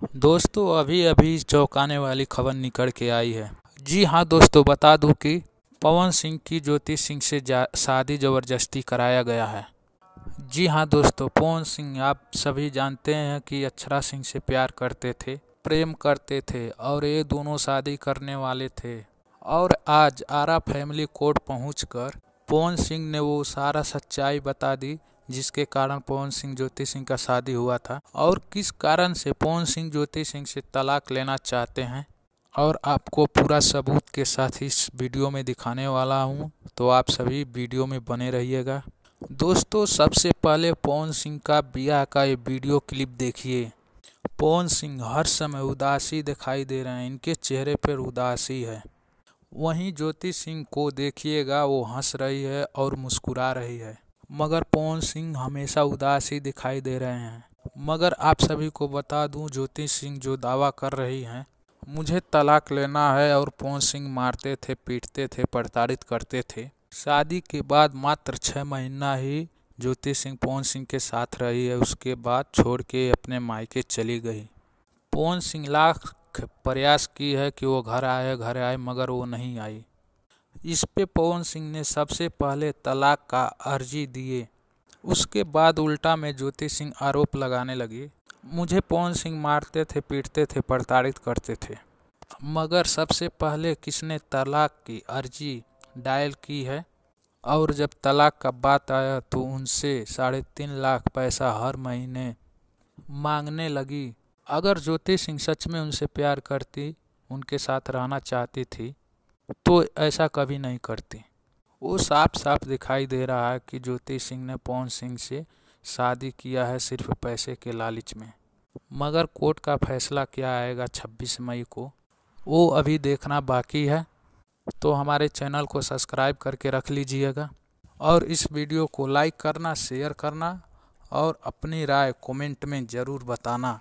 दोस्तों अभी अभी चौंकाने वाली खबर निकल के आई है। जी हाँ दोस्तों, बता दूं कि पवन सिंह की ज्योति सिंह से शादी ज़बरदस्ती कराया गया है। जी हाँ दोस्तों, पवन सिंह आप सभी जानते हैं कि अक्षरा सिंह से प्यार करते थे, प्रेम करते थे और ये दोनों शादी करने वाले थे। और आज आरा फैमिली कोर्ट पहुंचकर पवन सिंह ने वो सारा सच्चाई बता दी, जिसके कारण पवन सिंह ज्योति सिंह का शादी हुआ था और किस कारण से पवन सिंह ज्योति सिंह से तलाक लेना चाहते हैं। और आपको पूरा सबूत के साथ इस वीडियो में दिखाने वाला हूं, तो आप सभी वीडियो में बने रहिएगा। दोस्तों सबसे पहले पवन सिंह का ब्याह का ये वीडियो क्लिप देखिए। पवन सिंह हर समय उदासी दिखाई दे रहे हैं, इनके चेहरे पर उदासी है। वहीं ज्योति सिंह को देखिएगा, वो हंस रही है और मुस्कुरा रही है, मगर पवन सिंह हमेशा उदास ही दिखाई दे रहे हैं। मगर आप सभी को बता दूं, ज्योति सिंह जो दावा कर रही हैं, मुझे तलाक लेना है, और पवन सिंह मारते थे, पीटते थे, प्रताड़ित करते थे। शादी के बाद मात्र 6 महीना ही ज्योति सिंह पवन सिंह के साथ रही है, उसके बाद छोड़ के अपने मायके चली गई। पवन सिंह लाख प्रयास की है कि वो घर आए, मगर वो नहीं आई। इस पे पवन सिंह ने सबसे पहले तलाक का अर्जी दिए। उसके बाद उल्टा में ज्योति सिंह आरोप लगाने लगी, मुझे पवन सिंह मारते थे, पीटते थे, प्रताड़ित करते थे। मगर सबसे पहले किसने तलाक की अर्जी डायल की है, और जब तलाक का बात आया तो उनसे 3.5 लाख पैसा हर महीने मांगने लगी। अगर ज्योति सिंह सच में उनसे प्यार करती, उनके साथ रहना चाहती थी, तो ऐसा कभी नहीं करती। वो साफ साफ दिखाई दे रहा है कि ज्योति सिंह ने पवन सिंह से शादी किया है सिर्फ पैसे के लालच में। मगर कोर्ट का फैसला क्या आएगा 26 मई को, वो अभी देखना बाकी है। तो हमारे चैनल को सब्सक्राइब करके रख लीजिएगा, और इस वीडियो को लाइक करना, शेयर करना और अपनी राय कमेंट में ज़रूर बताना।